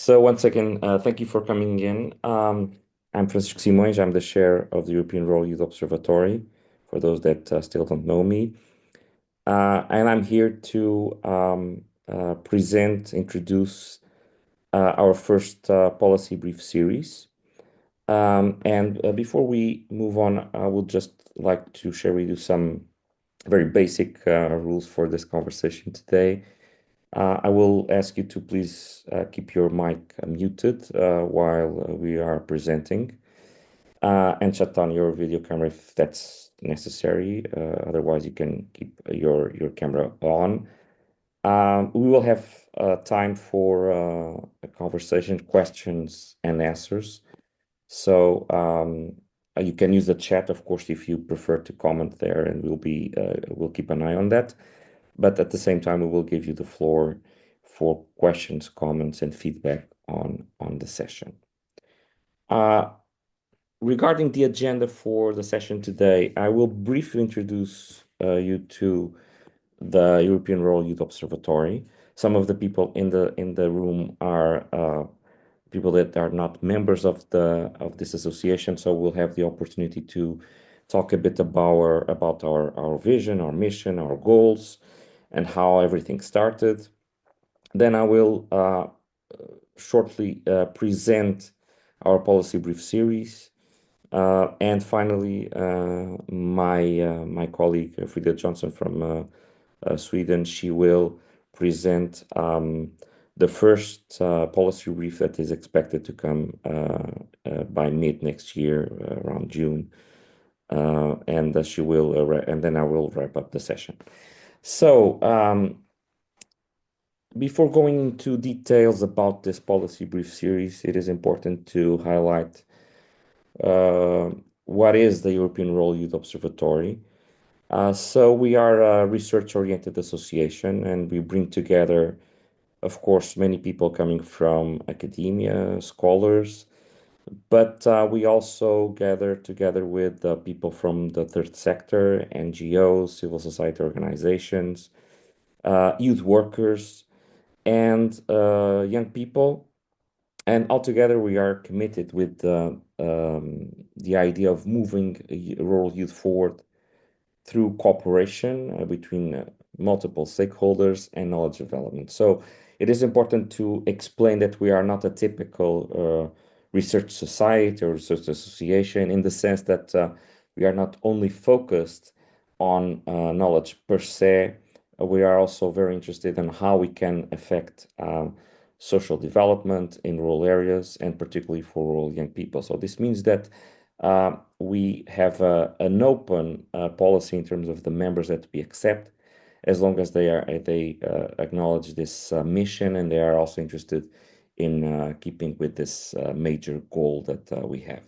So once again, thank you for coming in. I'm Francisco Simões. I'm the chair of the European Rural Youth Observatory, for those that still don't know me. And I'm here to introduce our first policy brief series. And before we move on, I would just like to share with you some very basic rules for this conversation today. I will ask you to please keep your mic muted while we are presenting, and shut down your video camera if that's necessary. Otherwise, you can keep your camera on. We will have time for a conversation, questions and answers. So you can use the chat, of course, if you prefer to comment there, and we'll keep an eye on that. But at the same time, we will give you the floor for questions, comments, and feedback on the session. Uh, Regarding the agenda for the session today, I will briefly introduce you to the European Rural Youth Observatory. Some of the people in the room are people that are not members of this association, so we'll have the opportunity to talk a bit about our vision, our mission, our goals, and how everything started. Then I will shortly present our policy brief series. And finally, my colleague Frida Johnson from Sweden, she will present the first policy brief that is expected to come by mid next year, around June, and then I will wrap up the session. So. Before going into details about this policy brief series, it is important to highlight uh, what is the European Rural Youth Observatory. So we are a research-oriented association, and we bring together, of course, many people coming from academia, scholars, but we also gather together with people from the third sector, NGOs, civil society organizations, youth workers, and young people. And altogether, we are committed with the idea of moving rural youth forward through cooperation between multiple stakeholders and knowledge development. So it is important to explain that we are not a typical research society or research association, in the sense that we are not only focused on knowledge per se. We are also very interested in how we can affect social development in rural areas, and particularly for rural young people. So this means that we have an open policy in terms of the members that we accept, as long as they acknowledge this mission, and they are also interested in keeping with this major goal that we have.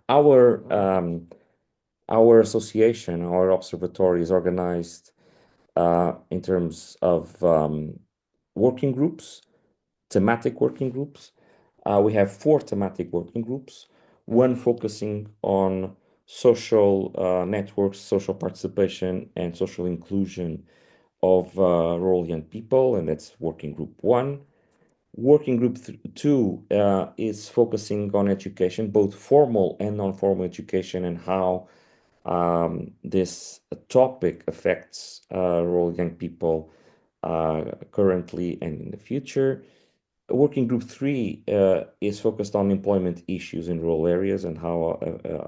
Our our association, our observatory, is organized in terms of working groups, thematic working groups. We have four thematic working groups, one focusing on social networks, social participation, and social inclusion of rural young people, and that's working group one. Working group two is focusing on education, both formal and non-formal education, and how this topic affects rural young people currently and in the future. Working group three is focused on employment issues in rural areas, and how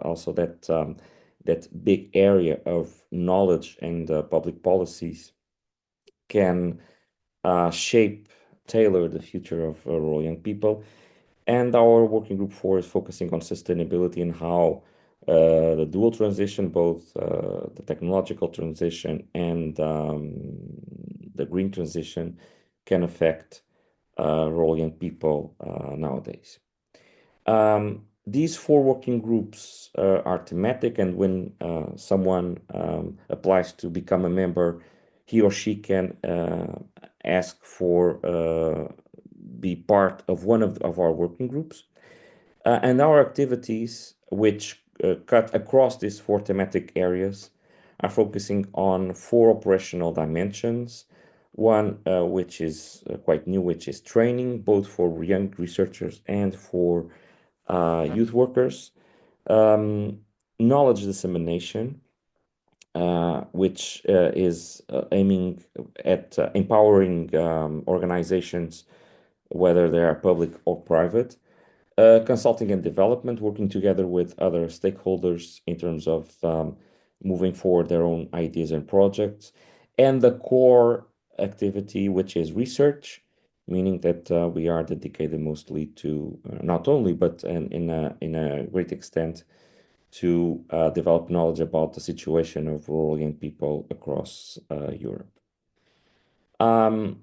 also that big area of knowledge and public policies can tailor the future of rural young people. And our working group four is focusing on sustainability and how the dual transition, both the technological transition and the green transition, can affect rural young people nowadays. These four working groups are thematic, and when someone applies to become a member, he or she can ask for be part of one of our working groups. And our activities, which cut across these four thematic areas, are focusing on four operational dimensions. One which is quite new, which is training, both for young researchers and for youth workers. Um, Knowledge dissemination, which is aiming at empowering organizations, whether they are public or private. Consulting and development, working together with other stakeholders in terms of moving forward their own ideas and projects. And the core activity, which is research, meaning that we are dedicated mostly to not only, but in a great extent, to develop knowledge about the situation of rural young people across Europe. Um,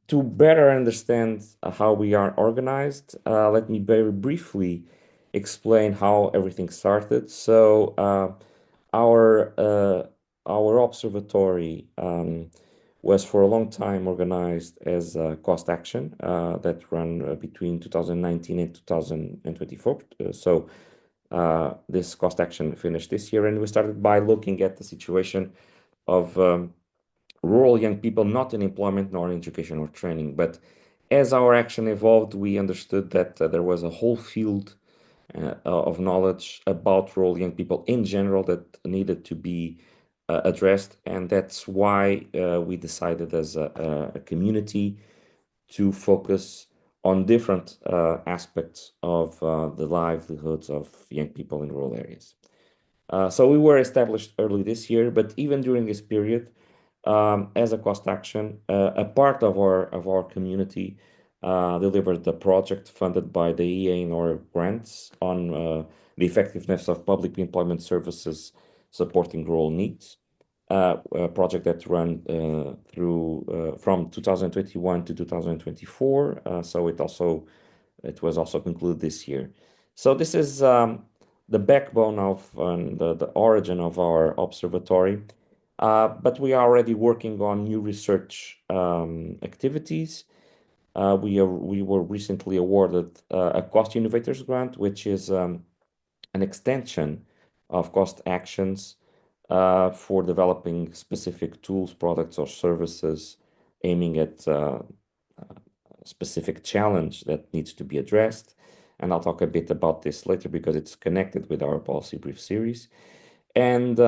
to better understand how we are organized, let me very briefly explain how everything started. Our uh, our observatory was for a long time organized as a cost action that ran between 2019 and 2024. This cost action finished this year, and we started by looking at the situation of rural young people not in employment nor in education or training. But as our action evolved, we understood that there was a whole field of knowledge about rural young people in general that needed to be addressed. And that's why we decided as a community to focus on different aspects of the livelihoods of young people in rural areas. So we were established early this year, but even during this period, as a cost action, a part of our community delivered the project funded by the EA and EURYO grants on the effectiveness of public employment services supporting rural needs. A project that ran through from 2021 to 2024. It was also concluded this year. So this is the backbone of the origin of our observatory. But we are already working on new research activities. We were recently awarded a COST Innovators Grant, which is an extension of cost actions for developing specific tools, products, or services aiming at a specific challenge that needs to be addressed. And I'll talk a bit about this later because it's connected with our policy brief series. And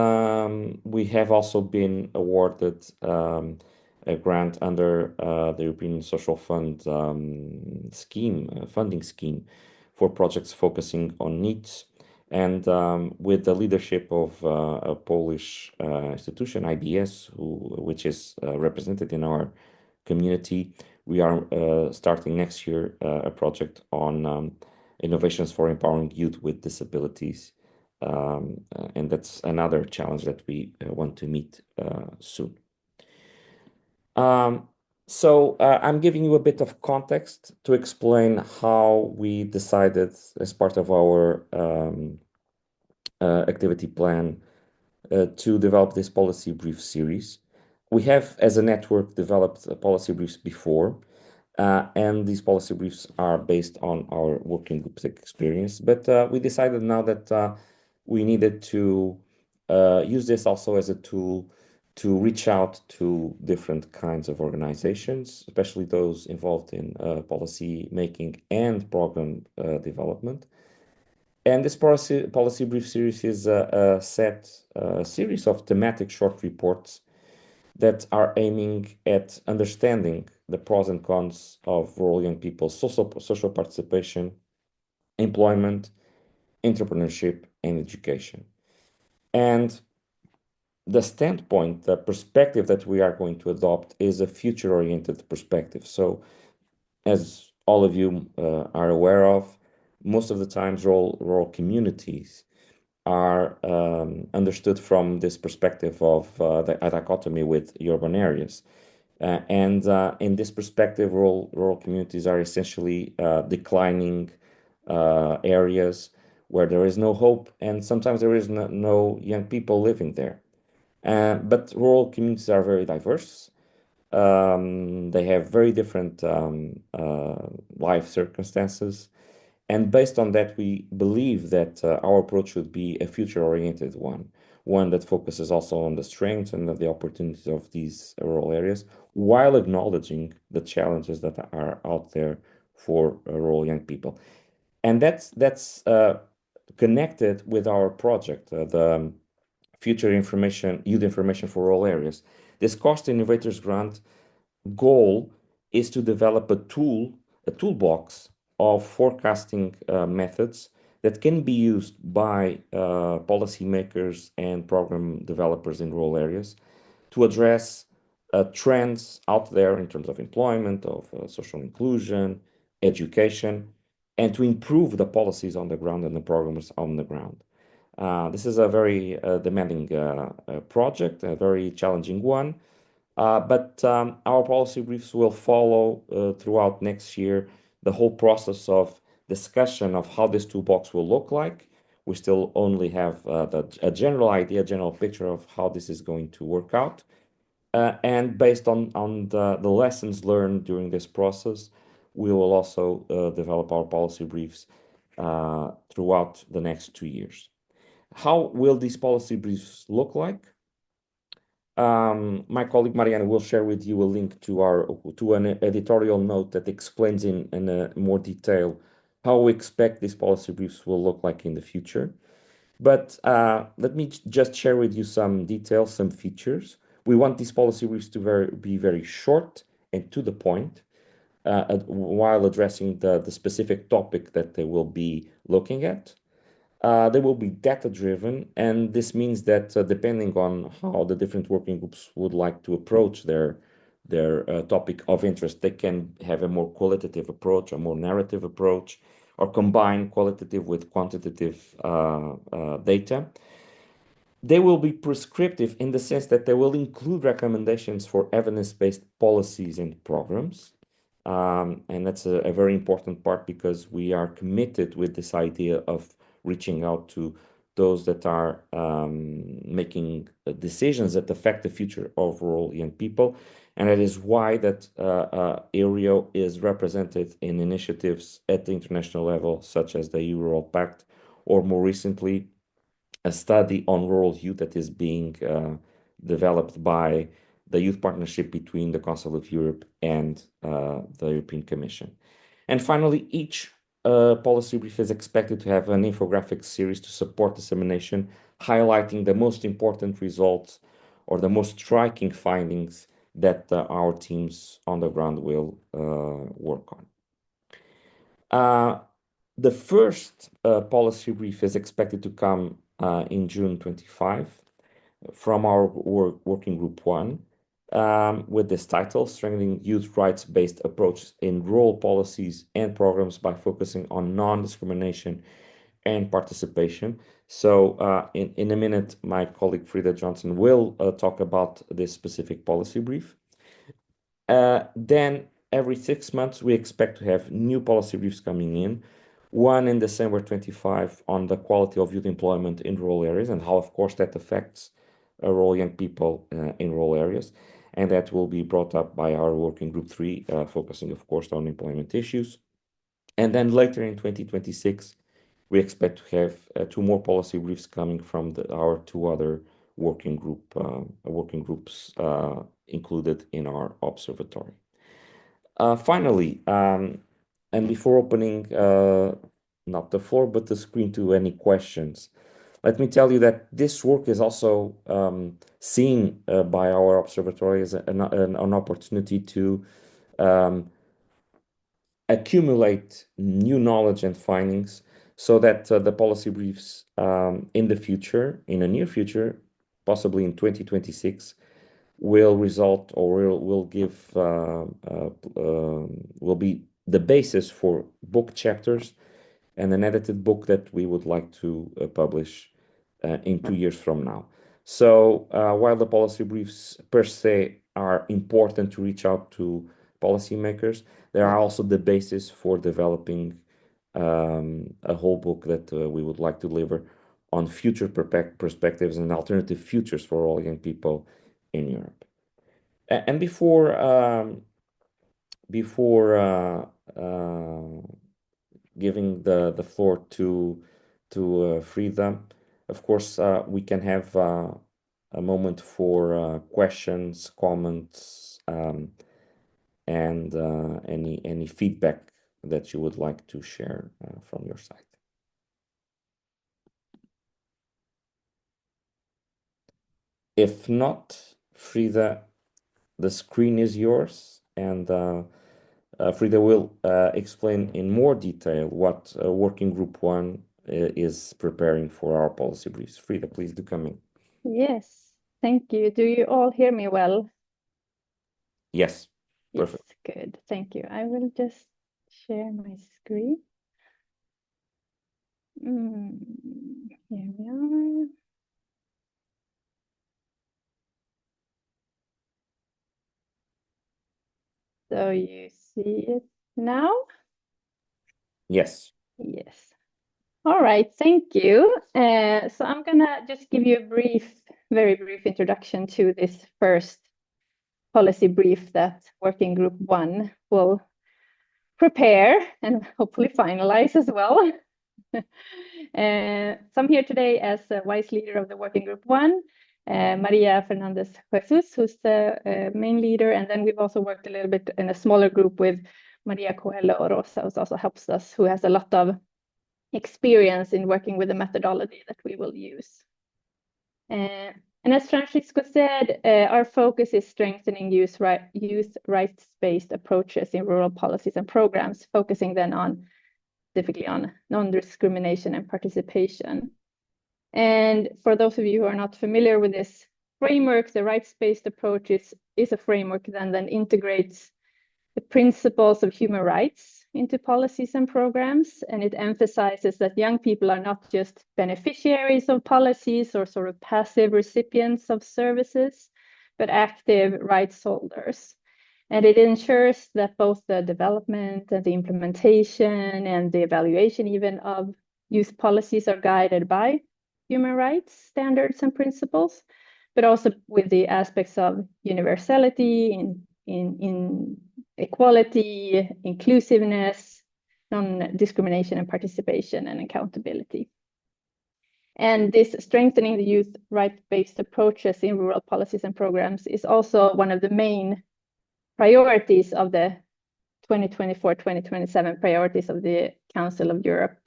we have also been awarded a grant under the European Social Fund scheme, funding scheme for projects focusing on needs. And with the leadership of a Polish institution, IBS, which is represented in our community, we are starting next year a project on innovations for empowering youth with disabilities. And that's another challenge that we want to meet soon. Um, I'm giving you a bit of context to explain how we decided, as part of our activity plan, to develop this policy brief series. We have, as a network, developed policy briefs before, and these policy briefs are based on our working group experience. But we decided now that we needed to use this also as a tool to reach out to different kinds of organizations, especially those involved in policy making and program development. And this policy brief series is a series of thematic short reports that are aiming at understanding the pros and cons of rural young people's social participation, employment, entrepreneurship, and education. And the standpoint, the perspective that we are going to adopt is a future-oriented perspective. So, as all of you are aware of, most of the times rural communities are understood from this perspective of the dichotomy with urban areas. And in this perspective, rural communities are essentially declining areas where there is no hope, and sometimes there is no young people living there. But rural communities are very diverse. They have very different life circumstances. And based on that, we believe that our approach should be a future-oriented one, one that focuses also on the strengths and the opportunities of these rural areas, while acknowledging the challenges that are out there for rural young people. And that's connected with our project, the Future Information, Youth Information for Rural Areas. This COST Innovators Grant goal is to develop a toolbox of forecasting methods that can be used by policymakers and program developers in rural areas to address trends out there in terms of employment, of social inclusion, education, and to improve the policies on the ground and the programs on the ground. This is a very demanding project, a very challenging one. But our policy briefs will follow throughout next year the whole process of discussion of how this toolbox will look like. We still only have a general idea, general picture of how this is going to work out. And based on the lessons learned during this process, we will also develop our policy briefs throughout the next 2 years. How will these policy briefs look like? My colleague Mariana will share with you a link to an editorial note that explains in more detail how we expect these policy briefs will look like in the future. But let me just share with you some details, some features. We want these policy briefs to be very short and to the point, while addressing the specific topic that they will be looking at. They will be data-driven, and this means that depending on how the different working groups would like to approach their topic of interest, they can have a more qualitative approach, a more narrative approach, or combine qualitative with quantitative data. They will be prescriptive in the sense that they will include recommendations for evidence-based policies and programs. And that's a very important part because we are committed with this idea of reaching out to those that are making decisions that affect the future of rural young people. And that is why that EURYO is represented in initiatives at the international level, such as the Rural Pact, or more recently, a study on rural youth that is being developed by the youth partnership between the Council of Europe and the European Commission. And finally, each policy brief is expected to have an infographic series to support dissemination, highlighting the most important results or the most striking findings that our teams on the ground will work on. The first policy brief is expected to come in June 25 from our working group one, with this title, Strengthening Youth Rights-Based Approaches in Rural Policies and Programs by Focusing on Non-Discrimination and Participation. So in a minute, my colleague Frida Johnson will talk about this specific policy brief. Then every 6 months, we expect to have new policy briefs coming in. One in December 25 on the quality of youth employment in rural areas and how, of course, that affects rural young people in rural areas. And that will be brought up by our working group 3, focusing, of course, on employment issues. And then later in 2026, we expect to have 2 more policy briefs coming from our 2 other working groups included in our observatory. Finally, and before opening not the floor but the screen to any questions, let me tell you that this work is also seen by our observatory as an opportunity to accumulate new knowledge and findings so that the policy briefs in the future, in a near future, possibly in 2026, will result or will give will be the basis for book chapters and an edited book that we would like to publish in 2 years from now. So while the policy briefs per se are important to reach out to policymakers, they are also the basis for developing a whole book that we would like to deliver on future perspectives and alternative futures for all young people in Europe. And before giving the floor to Frida, Of course, we can have a moment for questions, comments, and any feedback that you would like to share from your side. If not, Frida, the screen is yours, and Frida will explain in more detail what Working Group 1 is preparing for our policy briefs. Frida, please do come in. Yes, thank you. Do you all hear me well? Yes, Yes, perfect. good. Thank you. I will just share my screen. Here we are. So you see it now? Yes. Yes. All right, thank you. So I'm gonna just give you a very brief introduction to this first policy brief that Working Group 1 will prepare and hopefully finalize as well. So I'm here today as a vice leader of the Working Group 1, Maria Fernandez Jesus, who's the main leader. And then we've also worked a little bit in a smaller group with Maria Coelho Rosa, who also helps us, who has a lot of experience in working with the methodology that we will use. And as Francisco said, our focus is strengthening youth rights-based approaches in rural policies and programs, focusing then on specifically on non-discrimination and participation. And for those of you who are not familiar with this framework, the rights-based approach is a framework that integrates the principles of human rights into policies and programs. And it emphasizes that young people are not just beneficiaries of policies or sort of passive recipients of services, but active rights holders. And it ensures that both the development and the implementation and the evaluation even of youth policies are guided by human rights standards and principles, but also with the aspects of universality, in equality, inclusiveness, non-discrimination and participation and accountability. And this strengthening the youth right-based approaches in rural policies and programs is also one of the main priorities of the 2024-2027 priorities of the Council of Europe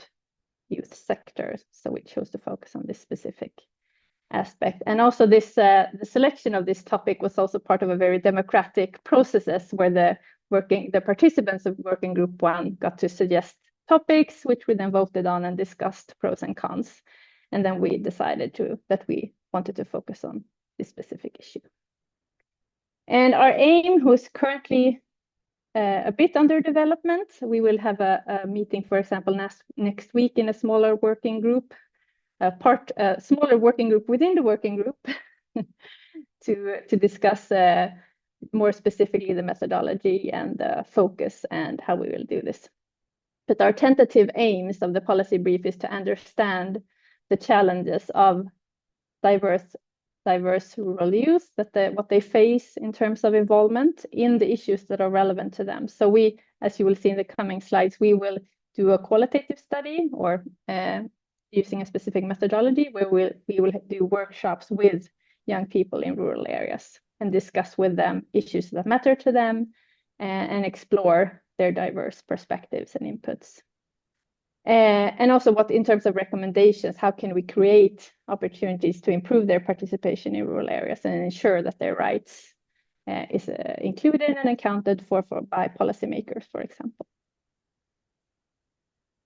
youth sector. So we chose to focus on this specific aspect. And also this, the selection of this topic was also part of a very democratic processes where the participants of Working Group 1 got to suggest topics, which we then voted on and discussed pros and cons. And then we decided that we wanted to focus on this specific issue. And our aim, who's currently a bit under development, we will have a meeting, for example, next week in a smaller working group, a smaller working group within the working group to discuss more specifically the methodology and the focus and how we will do this. But our tentative aims of the policy brief is to understand the challenges of diverse rural youth, what they face in terms of involvement in the issues that are relevant to them. So we, as you will see in the coming slides, we will do a qualitative study or using a specific methodology where we will do workshops with young people in rural areas and discuss with them issues that matter to them and explore their diverse perspectives and inputs. And also what in terms of recommendations, how can we create opportunities to improve their participation in rural areas and ensure that their rights is included and accounted for by policymakers, for example.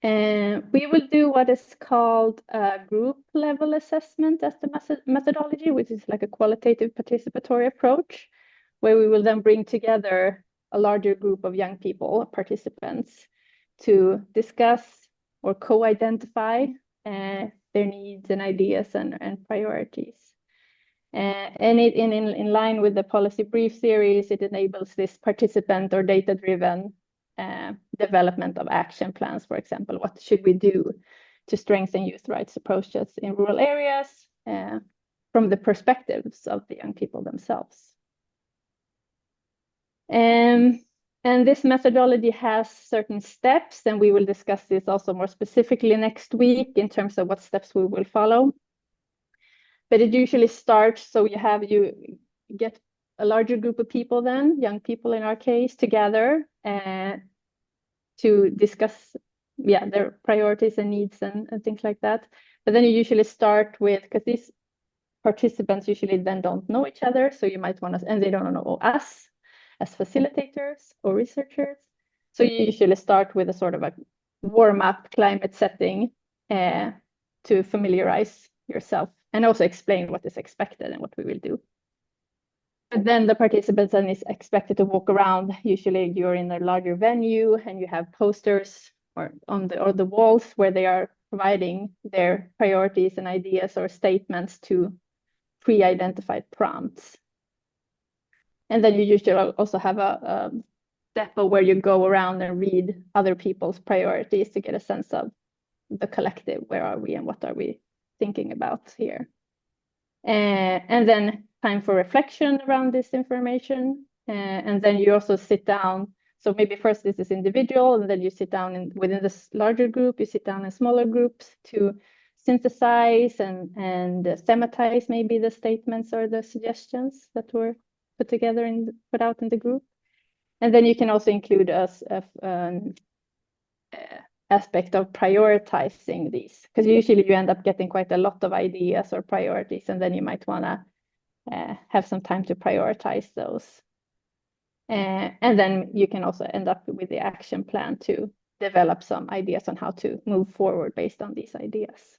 We will do what is called a group level assessment as the methodology, which is like a qualitative participatory approach, where we will then bring together a larger group of young people, participants, to discuss or co-identify their needs and ideas and priorities. And in line with the policy brief series, it enables this participant or data-driven development of action plans, for example. What should we do to strengthen youth rights approaches in rural areas from the perspectives of the young people themselves? And this methodology has certain steps, and we will discuss this also more specifically next week in terms of what steps we will follow. But it usually starts, so you get a larger group of people then, young people in our case, together to discuss their priorities and needs and things like that. But then you usually start with, because these participants usually then don't know each other, so you might want to, and they don't know us as facilitators or researchers. So you usually start with a sort of a warm-up climate setting to familiarize yourself and also explain what is expected and what we will do. But then the participants then is expected to walk around. Usually you're in a larger venue and you have posters or on the walls where they are providing their priorities and ideas or statements to pre-identified prompts. And then you usually also have a depot where you go around and read other people's priorities to get a sense of the collective. Where are we and what are we thinking about here? And then time for reflection around this information. And then you also sit down. So maybe first this is individual, and then you sit down within this larger group, you sit down in smaller groups to synthesize and thematize maybe the statements or the suggestions that were put together and put out in the group. And then you can also include aspect of prioritizing these, because usually you end up getting quite a lot of ideas or priorities, and then you might want to have some time to prioritize those. And then you can also end up with the action plan to develop some ideas on how to move forward based on these ideas.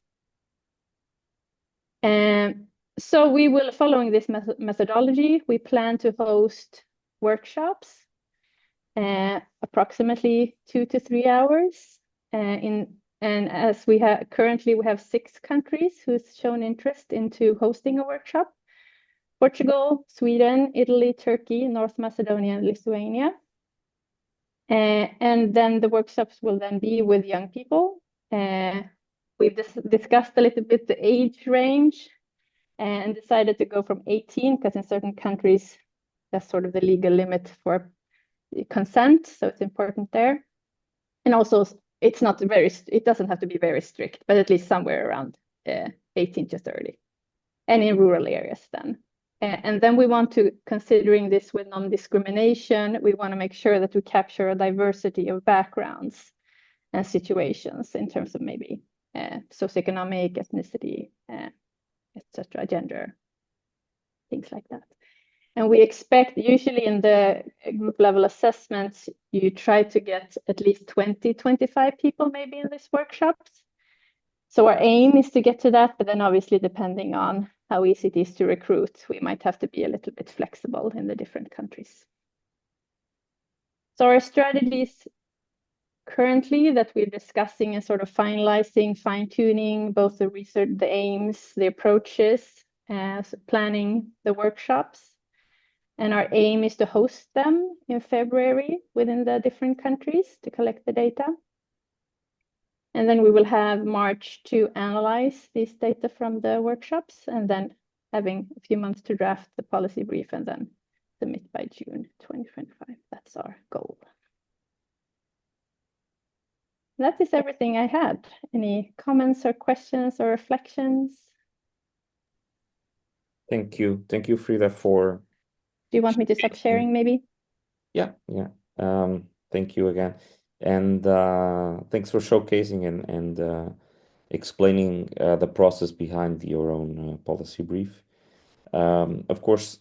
So we will, following this methodology, we plan to host workshops, approximately 2 to 3 hours. And as we have currently, we have 6 countries who's shown interest into hosting a workshop: Portugal, Sweden, Italy, Turkey, North Macedonia, and Lithuania. And then the workshops will then be with young people. We've discussed a little bit the age range and decided to go from 18, because in certain countries, that's sort of the legal limit for consent. So it's important there. And also it doesn't have to be very strict, but at least somewhere around 18 to 30, and in rural areas then. And then we want to, considering this with non-discrimination, we want to make sure that we capture a diversity of backgrounds and situations in terms of maybe socioeconomic, ethnicity, etc., gender, things like that. And we expect, usually in the group level assessments, you try to get at least 20, 25 people maybe in these workshops. So our aim is to get to that, but then obviously depending on how easy it is to recruit, we might have to be a little bit flexible in the different countries. So our strategies currently that we're discussing and sort of finalizing, fine-tuning both the research, the aims, the approaches, planning the workshops. And our aim is to host them in February within the different countries to collect the data. And then we will have March to analyze this data from the workshops, and then having a few months to draft the policy brief and then submit by June 2025. That's our goal. That is everything I had. Any comments or questions or reflections? Thank you. Thank you, Frida, for... Do you want me to stop sharing maybe? Yeah. Thank you again. And thanks for showcasing and explaining the process behind your own policy brief. Of course,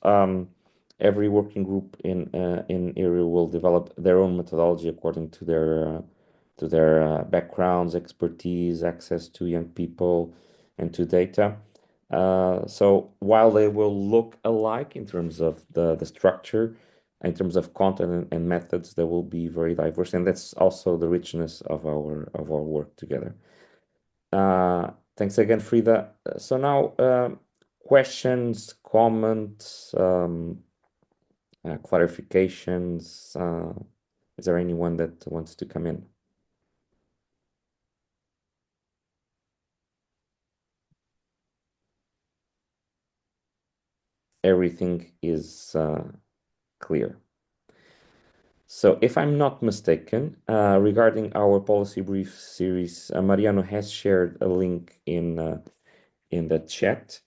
every working group in EURYO will develop their own methodology according to their backgrounds, expertise, access to young people, and to data. So while they will look alike in terms of the structure, in terms of content and methods, they will be very diverse, and that's also the richness of our work together. Thanks again, Frida. So now, questions, comments, clarifications. Is there anyone that wants to come in? Everything is clear. So if I'm not mistaken, regarding our policy brief series, Mariano has shared a link in the chat.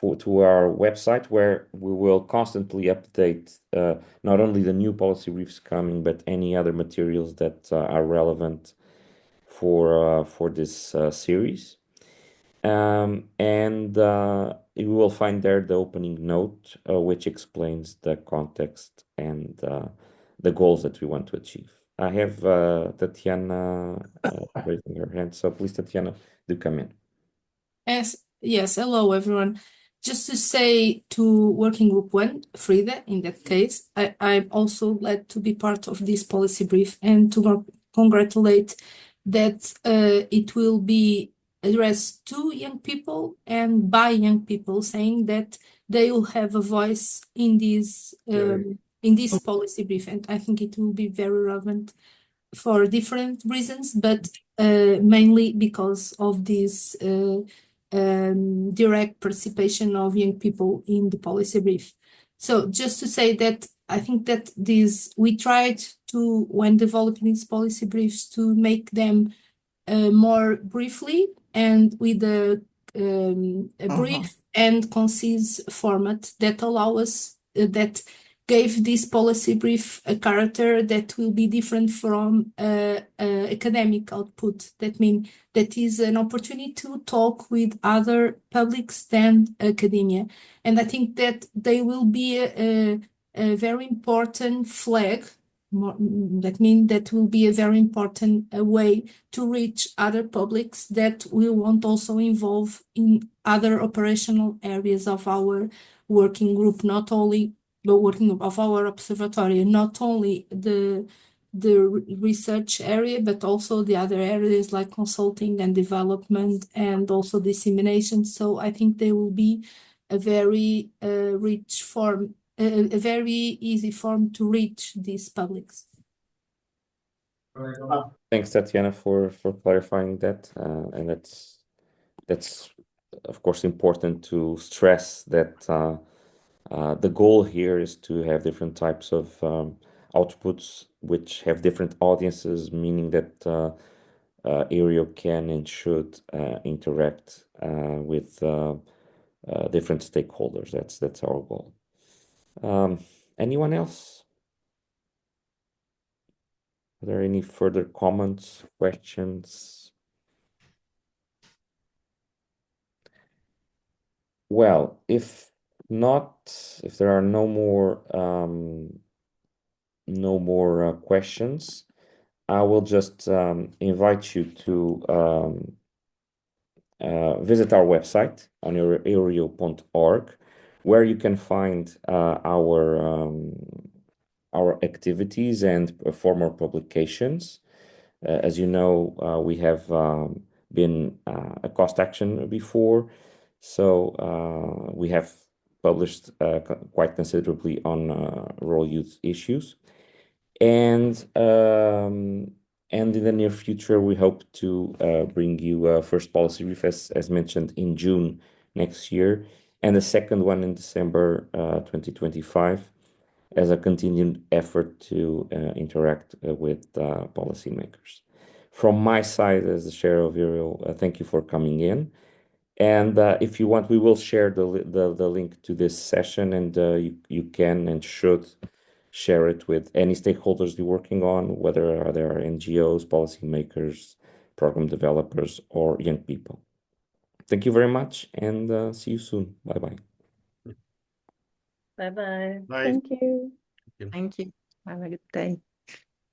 to our website, where we will constantly update not only the new policy briefs coming, but any other materials that are relevant for this series. And you will find there the opening note, which explains the context and the goals that we want to achieve. I have Tatiana raising her hand, so please, Tatiana, do come in. Yes, hello everyone. Just to say to Working Group 1, Frida, in that case, I'm also glad to be part of this policy brief and to congratulate that it will be addressed to young people and by young people, saying that they will have a voice in this policy brief. And I think it will be very relevant for different reasons, but mainly because of this direct participation of young people in the policy brief. So just to say that I think that we tried to, when developing these policy briefs, to make them more briefly and with a brief and concise format that allow us that gave this policy brief a character that will be different from academic output. That means that is an opportunity to talk with other publics than academia. And I think that they will be a very important flag. That means that will be a very important way to reach other publics that we want also involve in other operational areas of our working group, not only the working group of our observatory, not only the research area, but also the other areas like consulting and development and also dissemination. So I think they will be a very rich form, a very easy form to reach these publics. Thanks, Tatiana, for clarifying that. And that's of course important to stress that the goal here is to have different types of outputs which have different audiences, meaning that EURYO can and should interact with different stakeholders. That's our goal. Anyone else? Are there any further comments, questions? Well, if there are no more questions, I will just invite you to visit our website on euryo.org, where you can find our activities and former publications. As you know, we have been a COST Action before, so we have published quite considerably on rural youth issues. And in the near future, we hope to bring you a first policy brief, as mentioned, in June next year, and the second one in December 2025, as a continued effort to interact with policymakers. From my side, as the chair of EURYO, thank you for coming in. And if you want, we will share the link to this session, and you can and should share it with any stakeholders you're working on, whether they are NGOs, policymakers, program developers, or young people. Thank you very much, and see you soon. Bye-bye. Bye-bye. Thank you. Thank you. Have a good day.